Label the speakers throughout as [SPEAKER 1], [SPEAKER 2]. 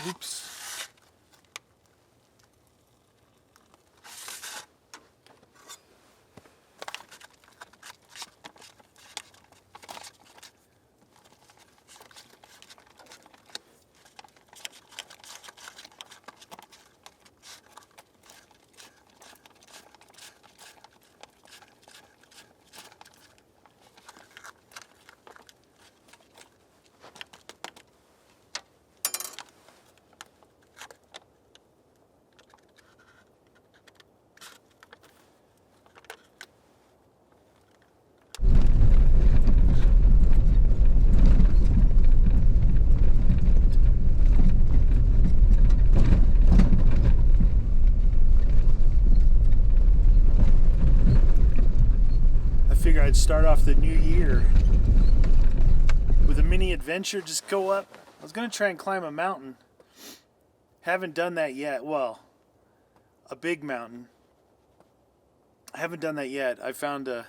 [SPEAKER 1] Oops. Figure I'd start off the new year with a mini adventure. Just go up. I was going to try and climb a mountain. Haven't done that yet. Well, a big mountain. I haven't done that yet. I found a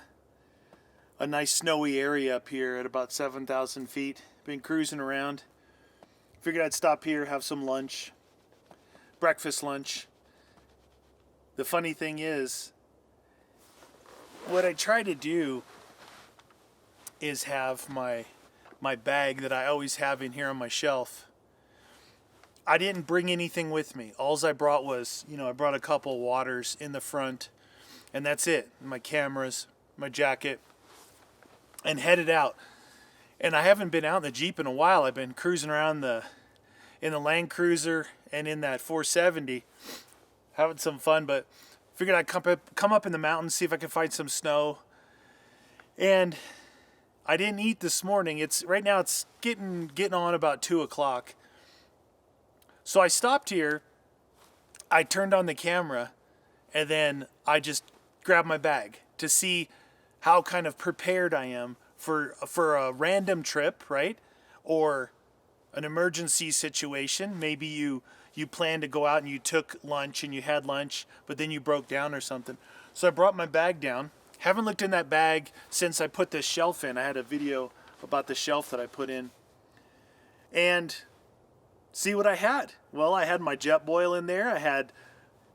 [SPEAKER 1] nice snowy area up here at about 7,000 feet. Been cruising around. Figured I'd stop here, have some lunch. Breakfast lunch. The funny thing is, what I try to do is have my bag that I always have in here on my shelf. I didn't bring anything with me. Alls I brought was, I brought a couple of waters in the front, and that's it. My cameras, my jacket, and headed out. And I haven't been out in the Jeep in a while. I've been cruising around in the Land Cruiser and in that 470, having some fun, but figured I'd come up in the mountains, see if I could find some snow. And I didn't eat this morning. Right now it's getting on about 2 o'clock. So I stopped here, I turned on the camera, and then I just grabbed my bag to see how kind of prepared I am for a random trip, right? Or an emergency situation. Maybe you planned to go out and you took lunch and you had lunch, but then you broke down or something. So I brought my bag down. Haven't looked in that bag since I put this shelf in. I had a video about the shelf that I put in. And see what I had. Well, I had my Jetboil in there. I had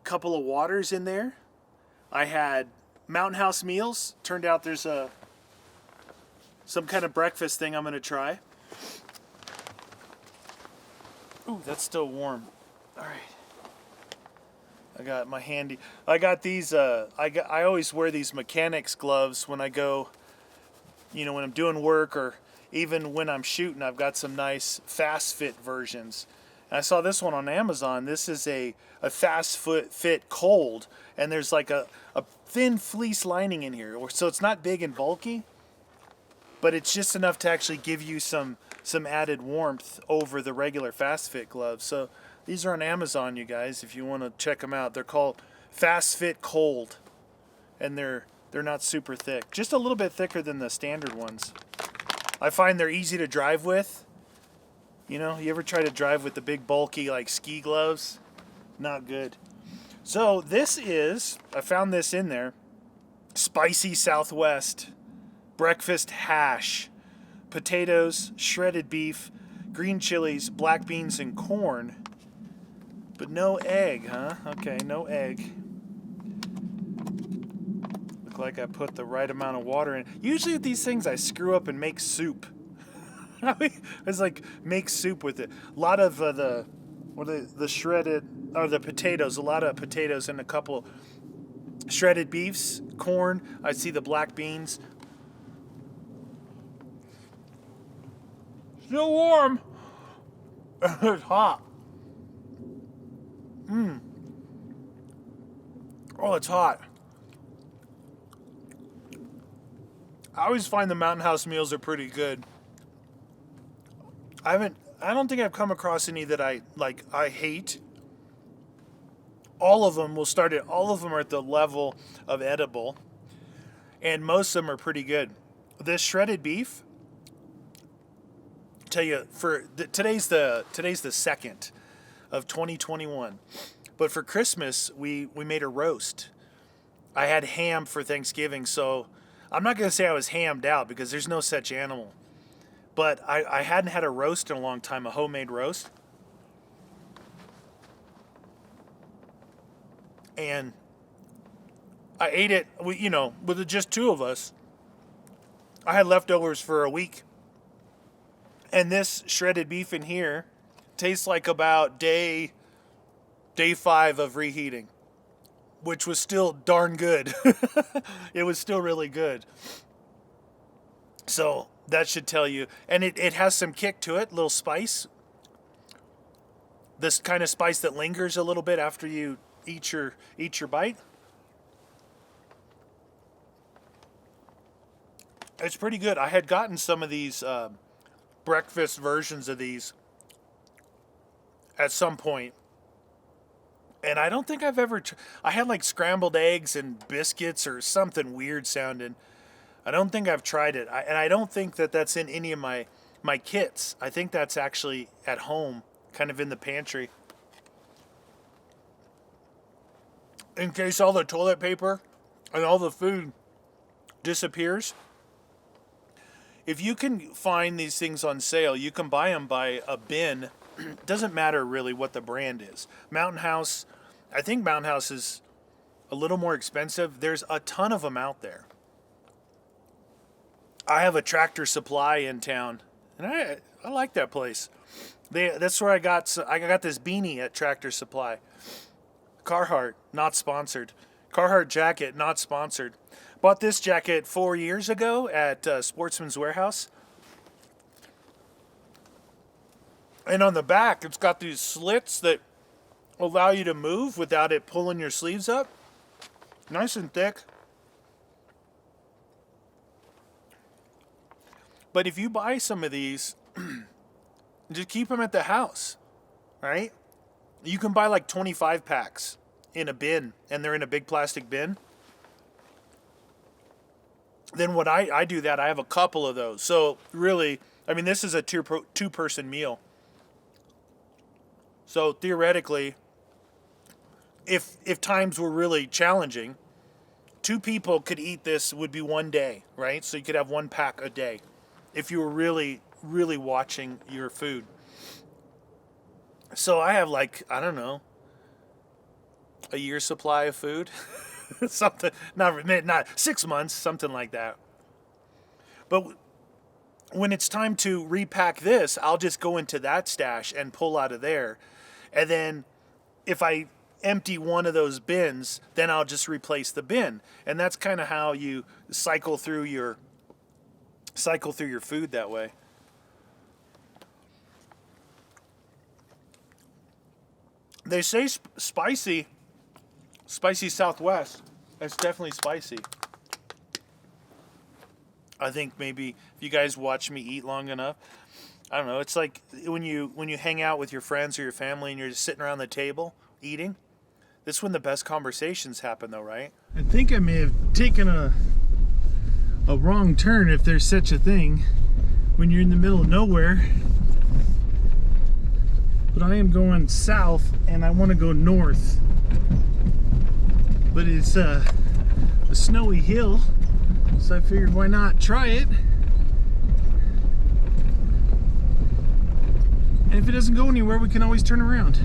[SPEAKER 1] a couple of waters in there. I had Mountain House meals. Turned out there's some kind of breakfast thing I'm going to try. Ooh, that's still warm. All right. I got my handy. I got these. I always wear these mechanics gloves when I go. When I'm doing work or even when I'm shooting. I've got some nice fast fit versions. And I saw this one on Amazon. This is a fast fit cold, and there's like a thin fleece lining in here, so it's not big and bulky, but it's just enough to actually give you some added warmth over the regular fast fit gloves. So these are on Amazon, you guys, if you want to check them out. They're called Fast Fit Cold, and they're not super thick. Just a little bit thicker than the standard ones. I find they're easy to drive with. You ever try to drive with the big bulky like ski gloves? Not good. So I found this in there, Spicy Southwest breakfast hash, potatoes, shredded beef, green chilies, black beans, and corn. But no egg, huh? Okay, no egg. Look like I put the right amount of water in. Usually with these things I screw up and make soup. It's like make soup with it. A lot of the shredded, or the potatoes, a lot of potatoes and a couple shredded beefs, corn. I see the black beans. Still warm. It's hot. Oh, it's hot. I always find the Mountain House meals are pretty good. I don't think I've come across any that I hate. All of them are at the level of edible, and most of them are pretty good. This shredded beef, tell you, today's the 2nd of 2021, but for Christmas we made a roast. I had ham for Thanksgiving, so I'm not going to say I was hammed out because there's no such animal. But I hadn't had a roast in a long time, a homemade roast. and I ate it, with just two of us. I had leftovers for a week. And this shredded beef in here tastes like about day 5 of reheating, which was still darn good. It was still really good. So that should tell you. And it has some kick to it, little spice. This kind of spice that lingers a little bit after you eat your bite. It's pretty good. I had gotten some of these breakfast versions of these at some point, and I don't think I've ever. I had like scrambled eggs and biscuits or something weird sounding. I don't think I've tried it, and I don't think that that's in any of my kits. I think that's actually at home, kind of in the pantry, in case all the toilet paper and all the food disappears. If you can find these things on sale, you can buy them by a bin. Doesn't matter really what the brand is. Mountain House, I think Mountain House is a little more expensive. There's a ton of them out there. I have a Tractor Supply in town, and I like that place. That's where I got this beanie at Tractor Supply. Carhartt, not sponsored. Carhartt jacket, not sponsored. Bought this jacket 4 years ago at Sportsman's Warehouse. And on the back, it's got these slits that allow you to move without it pulling your sleeves up. Nice and thick. But if you buy some of these, just keep them at the house, right? You can buy like 25 packs in a bin, and they're in a big plastic bin. Then what I do that, I have a couple of those. So really, I mean, this is a two-person meal. So theoretically, if times were really challenging, 2 people could eat this, would be 1 day, right? So you could have 1 pack a day if you were really, really watching your food. So I have like, I don't know, a year's supply of food. Something, not 6 months, something like that. But when it's time to repack this, I'll just go into that stash and pull out of there. And then if I empty one of those bins, then I'll just replace the bin. And that's kind of how you cycle through your food that way. They say spicy Southwest. It's definitely spicy. I think maybe if you guys watch me eat long enough, I don't know. It's like when you hang out with your friends or your family and you're just sitting around the table eating. This is when the best conversations happen, though, right? I think I may have taken a wrong turn, if there's such a thing, when you're in the middle of nowhere. But I am going south, and I want to go north. But it's a snowy hill, so I figured why not try it. And if it doesn't go anywhere, we can always turn around.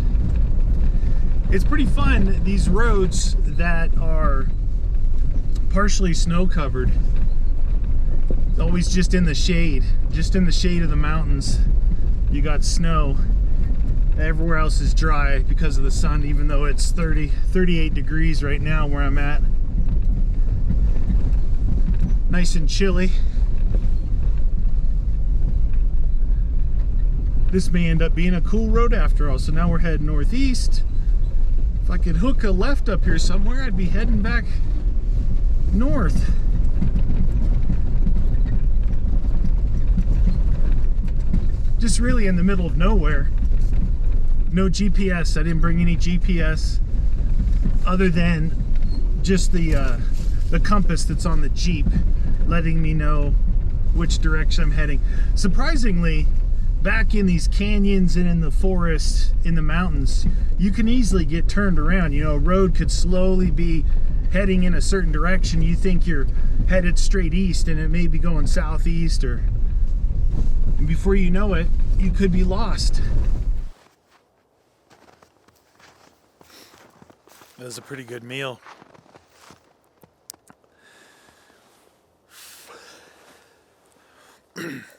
[SPEAKER 1] It's pretty fun, these roads that are partially snow covered. Always just in the shade of the mountains. You got snow. Everywhere else is dry because of the sun, even though it's 38 degrees right now where I'm at. Nice and chilly. This may end up being a cool road after all. So now we're heading northeast. If I could hook a left up here somewhere, I'd be heading back north. Just really in the middle of nowhere. No GPS. I didn't bring any GPS other than just the compass that's on the Jeep, letting me know which direction I'm heading. Surprisingly, back in these canyons and in the forest, in the mountains, you can easily get turned around. You know, a road could slowly be heading in a certain direction. You think you're headed straight east and it may be going southeast, and before you know it, you could be lost. It was a pretty good meal.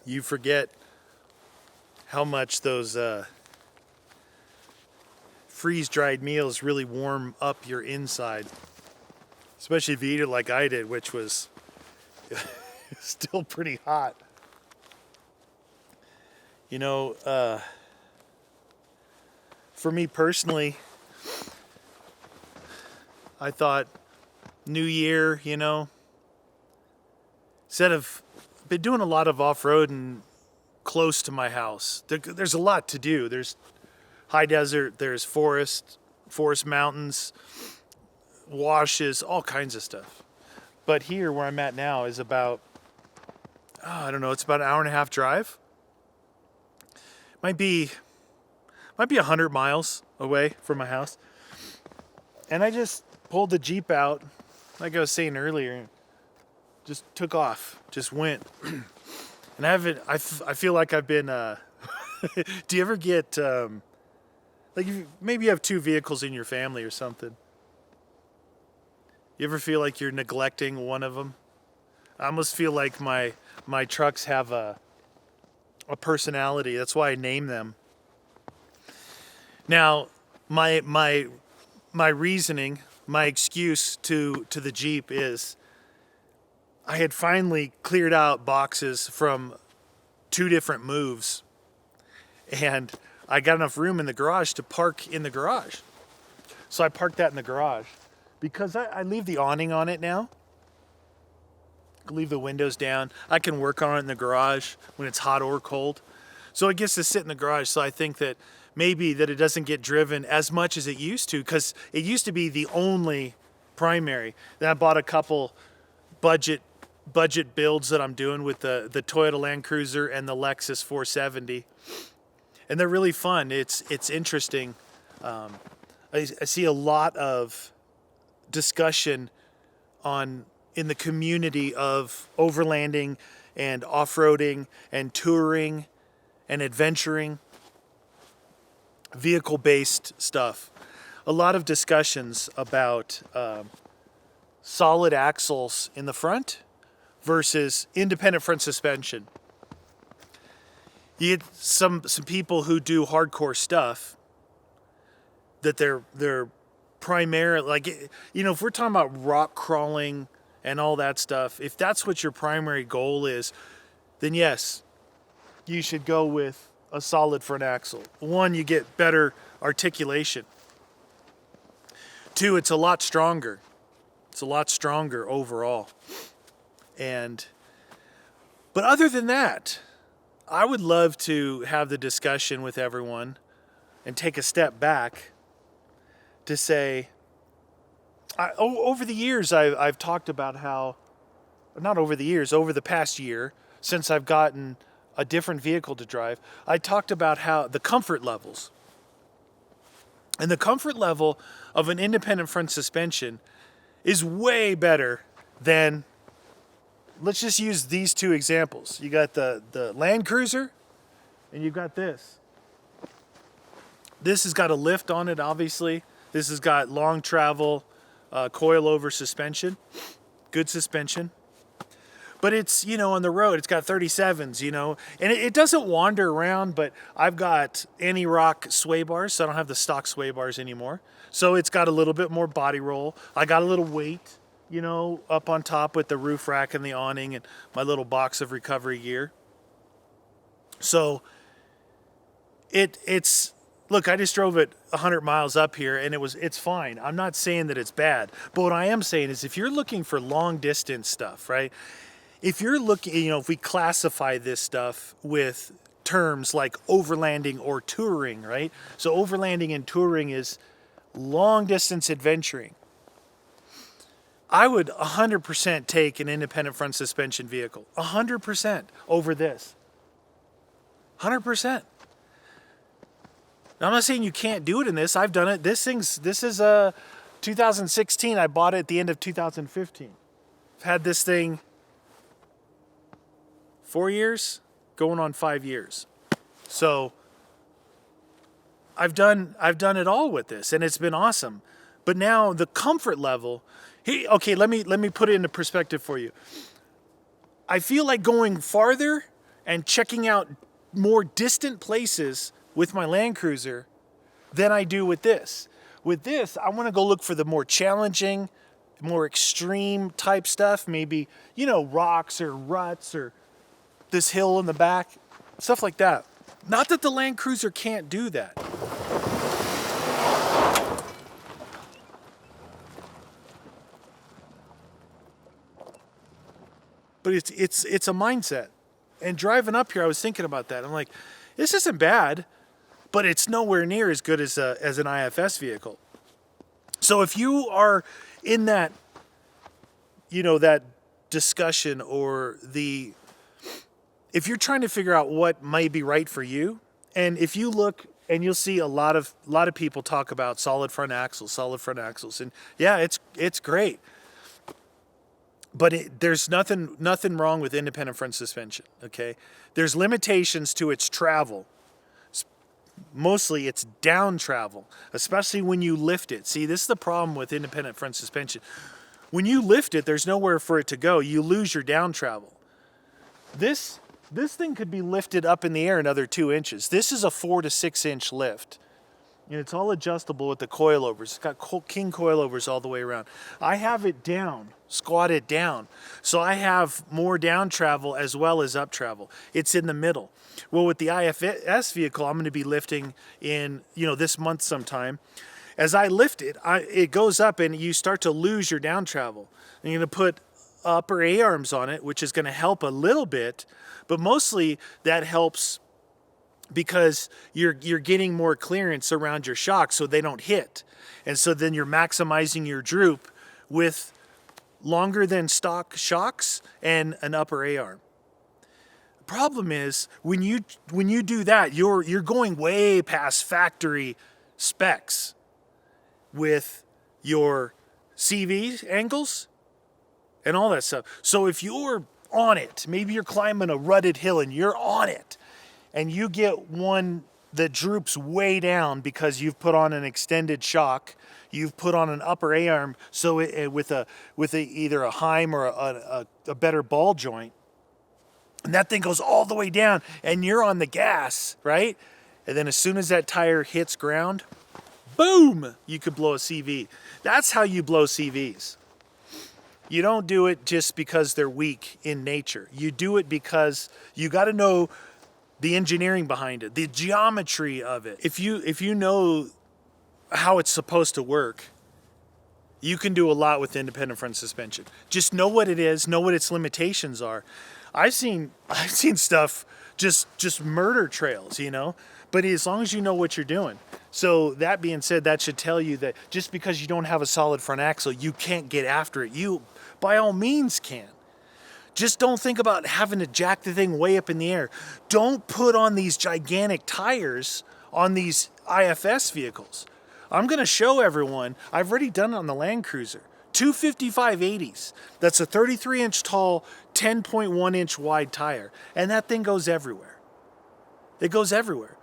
[SPEAKER 1] You forget how much those freeze-dried meals really warm up your inside. Especially if you eat it like I did, which was still pretty hot. You know, for me personally, I thought New Year, you know, instead of been doing a lot of off-roading close to my house. There's a lot to do. There's high desert, there's forest mountains, washes, all kinds of stuff. But here where I'm at now is about, I don't know, it's about an hour and a half drive. Might be 100 miles away from my house. And I just pulled the Jeep out, like I was saying earlier, just took off, just went. And I feel like I've been, do you ever get, like maybe you have two vehicles in your family or something. You ever feel like you're neglecting one of them? I almost feel like my trucks have a personality. That's why I name them. Now, my reasoning, my excuse to the Jeep is I had finally cleared out boxes from 2 different moves, and I got enough room in the garage to park in the garage. So I parked that in the garage because I leave the awning on it now. Leave the windows down. I can work on it in the garage when it's hot or cold. So it gets to sit in the garage. So I think that maybe that it doesn't get driven as much as it used to, because it used to be the only primary. Then I bought a couple budget builds that I'm doing with the Toyota Land Cruiser and the Lexus 470. And they're really fun. It's interesting. I see a lot of discussion in the community of overlanding and off-roading and touring and adventuring, vehicle-based stuff. A lot of discussions about solid axles in the front versus independent front suspension. You get some people who do hardcore stuff that they're primary, like, you know, if we're talking about rock crawling and all that stuff, if that's what your primary goal is, then yes, you should go with a solid front axle. 1, you get better articulation. 2, it's a lot stronger. It's a lot stronger overall. But other than that, I would love to have the discussion with everyone and take a step back to say, over the years, I've talked about how, not over the years, over the past year, since I've gotten a different vehicle to drive, I talked about how the comfort levels. And the comfort level of an independent front suspension is way better than, let's just use these 2 examples. You got the Land Cruiser, and you've got this. This has got a lift on it, obviously. This has got long travel, coil-over suspension. Good suspension. But it's, you know, on the road, it's got 37s, you know. And it doesn't wander around, but I've got anti-rock sway bars, so I don't have the stock sway bars anymore. So it's got a little bit more body roll. I got a little weight, you know, up on top with the roof rack and the awning and my little box of recovery gear. So it's look, I just drove it 100 miles up here and it's fine. I'm not saying that it's bad. But what I am saying is if you're looking for long distance stuff, right? If you're looking, you know, if we classify this stuff with terms like overlanding or touring, right? So overlanding and touring is long distance adventuring. I would 100% take an independent front suspension vehicle, 100% over this. 100%. Now, I'm not saying you can't do it in this. I've done it. This is a 2016. I bought it at the end of 2015. I've had this thing 4 years, going on 5 years. So I've done it all with this, and it's been awesome. But now the comfort level, okay, let me put it into perspective for you. I feel like going farther and checking out more distant places with my Land Cruiser than I do with this. With this, I want to go look for the more challenging, more extreme type stuff, maybe, you know, rocks or ruts or this hill in the back, stuff like that. Not that the Land Cruiser can't do that. But it's a mindset. And driving up here, I was thinking about that. I'm like, this isn't bad, but it's nowhere near as good as an IFS vehicle. So if you are in that, you know, that discussion, or if you're trying to figure out what might be right for you, and if you look and you'll see a lot of people talk about solid front axles, and yeah, it's great. But there's nothing wrong with independent front suspension, okay? There's limitations to its travel. Mostly it's down travel, especially when you lift it. See, this is the problem with independent front suspension. When you lift it, there's nowhere for it to go. You lose your down travel. This thing could be lifted up in the air another 2 inches. This is a 4 to 6 inch lift. And it's all adjustable with the coilovers. It's got king coilovers all the way around. I have it down, squatted down. So I have more down travel as well as up travel. It's in the middle. Well, with the IFS vehicle, I'm going to be lifting in, you know, this month sometime. As I lift it, it goes up and you start to lose your down travel. And you're going to put upper A-arms on it, which is going to help a little bit, but mostly that helps because you're getting more clearance around your shocks so they don't hit. And so then you're maximizing your droop with longer than stock shocks and an upper A-arm. Problem is when you do that, you're going way past factory specs with your CV angles and all that stuff. So if you're on it, maybe you're climbing a rutted hill and you're on it, and you get one that droops way down because you've put on an extended shock, you've put on an upper A-arm, so with either a Heim or a better ball joint, and that thing goes all the way down, and you're on the gas, right? And then as soon as that tire hits ground, boom, you could blow a CV. That's how you blow CVs. You don't do it just because they're weak in nature. You do it because you got to know the engineering behind it, the geometry of it. If you know how it's supposed to work, you can do a lot with independent front suspension. Just know what it is, know what its limitations are. I've seen stuff just murder trails, you know, but as long as you know what you're doing. So that being said, that should tell you that just because you don't have a solid front axle, you can't get after it. You, by all means, can. Just don't think about having to jack the thing way up in the air. Don't put on these gigantic tires on these IFS vehicles. I'm going to show everyone, I've already done it on the Land Cruiser. 255/80s. That's a 33-inch tall, 10.1-inch wide tire. And that thing goes everywhere. It goes everywhere.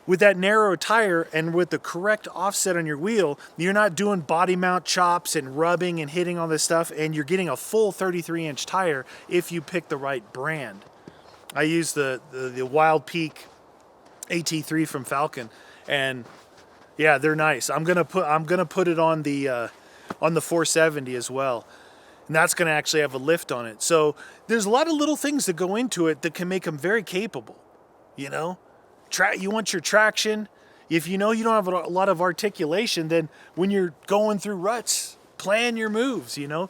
[SPEAKER 1] With that narrow tire and with the correct offset on your wheel, you're not doing body mount chops and rubbing and hitting all this stuff, and you're getting a full 33-inch tire if you pick the right brand. I use the Wild Peak AT3 from Falcon, and yeah, they're nice. I'm gonna put it on the 470 as well, and that's gonna actually have a lift on it. So there's a lot of little things that go into it that can make them very capable, you know. You want your traction. If you know you don't have a lot of articulation, then when you're going through ruts, plan your moves, you know.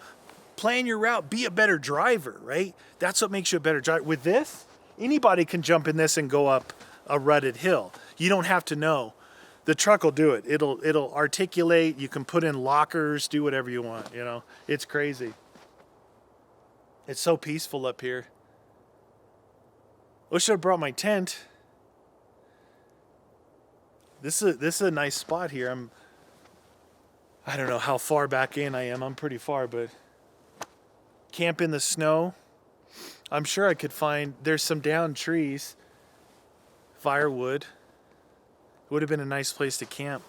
[SPEAKER 1] Plan your route. Be a better driver, right? That's what makes you a better driver. With this, anybody can jump in this and go up a rutted hill. You don't have to know. The truck will do it. It'll articulate. You can put in lockers, do whatever you want, you know. It's crazy. It's so peaceful up here. Wish I brought my tent. This is a nice spot here. I don't know how far back in I am. I'm pretty far, but camp in the snow. I'm sure I could find, there's some downed trees, firewood. Would have been a nice place to camp.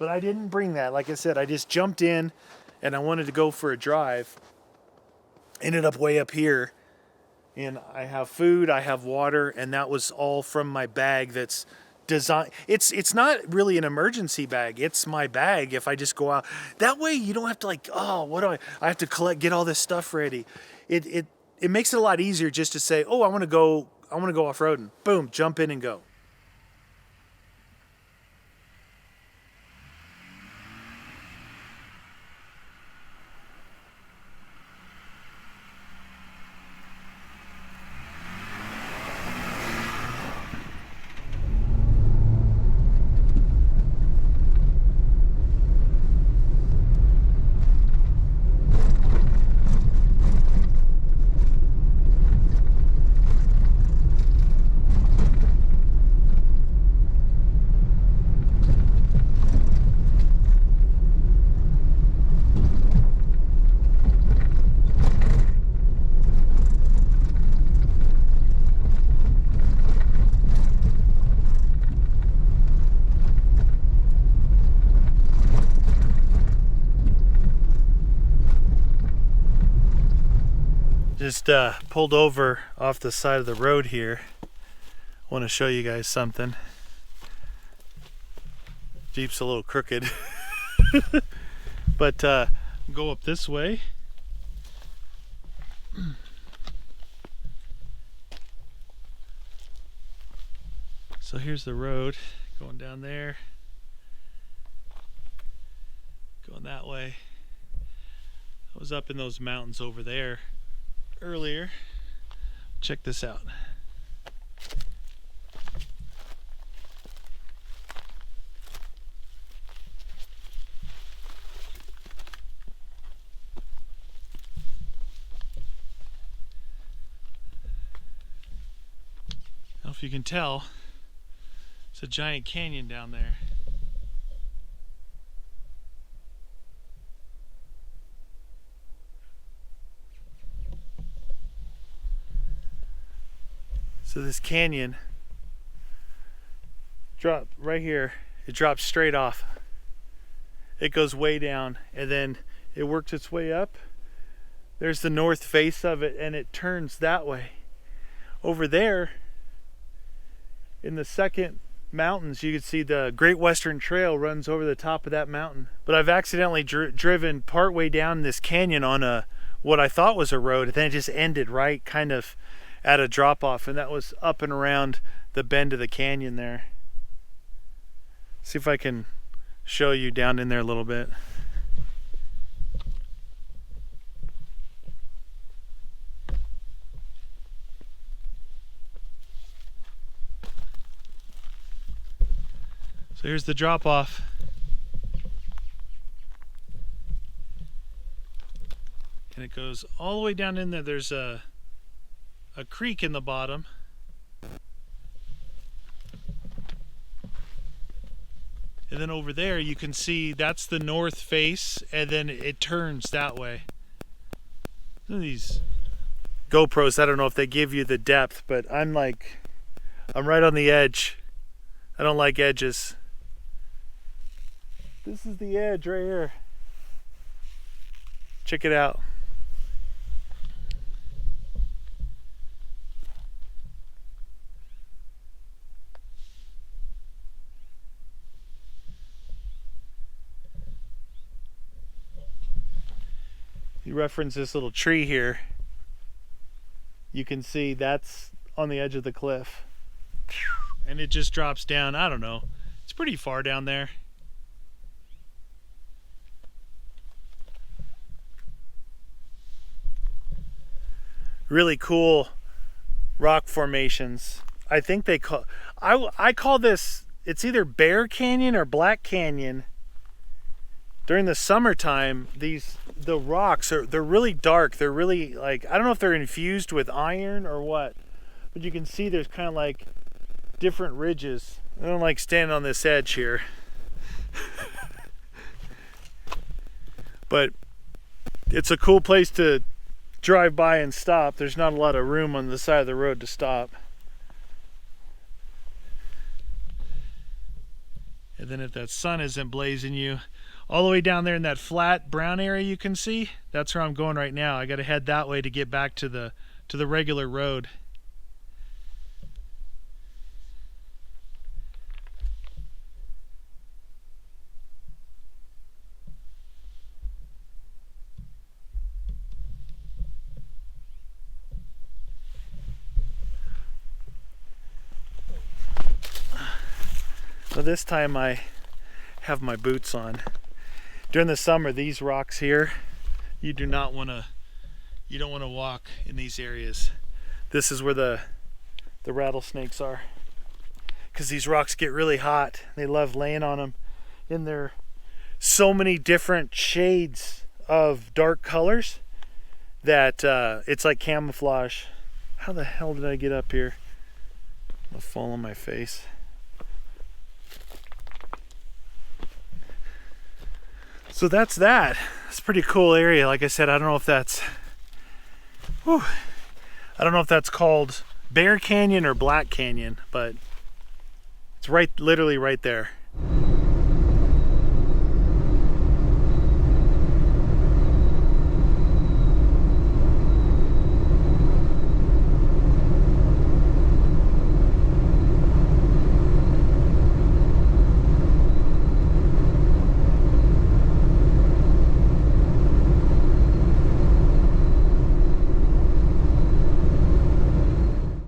[SPEAKER 1] But I didn't bring that. Like I said, I just jumped in and I wanted to go for a drive. Ended up way up here. And I have food, I have water, and that was all from my bag that's designed. It's not really an emergency bag. It's my bag if I just go out. That way you don't have to like, oh, what do I have to get all this stuff ready. It makes it a lot easier just to say, oh, I want to go off-roading. Boom, jump in and go. Just pulled over off the side of the road here. I want to show you guys something. Jeep's a little crooked. But go up this way. So here's the road going down there. Going that way. I was up in those mountains over there earlier. Check this out. I don't know if you can tell, it's a giant canyon down there. So this canyon drop right here, it drops straight off. It goes way down and then it works its way up. There's the north face of it and it turns that way. Over there in the second mountains, you can see the Great Western Trail runs over the top of that mountain. But I've accidentally driven partway down this canyon on what I thought was a road, and then it just ended right kind of at a drop off, and that was up and around the bend of the canyon there. See if I can show you down in there a little bit. So here's the drop off. And it goes all the way down in there. There's a creek in the bottom. And then over there you can see that's the north face, and then it turns that way. These GoPros, I don't know if they give you the depth, but I'm right on the edge. I don't like edges. This is the edge right here. Check it out. You reference this little tree here, you can see that's on the edge of the cliff. And it just drops down, I don't know, it's pretty far down there. Really cool rock formations. I think they call, I call this, it's either Bear Canyon or Black Canyon. During the summertime, the rocks they're really dark. They're really like, I don't know if they're infused with iron or what, but you can see there's kind of like different ridges. I don't like standing on this edge here. But it's a cool place to drive by and stop. There's not a lot of room on the side of the road to stop. And then if that sun isn't blazing you, all the way down there in that flat brown area you can see, that's where I'm going right now. I got to head that way to get back to the regular road. So this time I have my boots on. During the summer, these rocks here, you don't want to walk in these areas. This is where the rattlesnakes are, because these rocks get really hot. They love laying on them, and they're so many different shades of dark colors that it's like camouflage. How the hell did I get up here? I'll fall on my face. So that's that. It's a pretty cool area. Like I said, I don't know if that's called Bear Canyon or Black Canyon, but it's literally right there.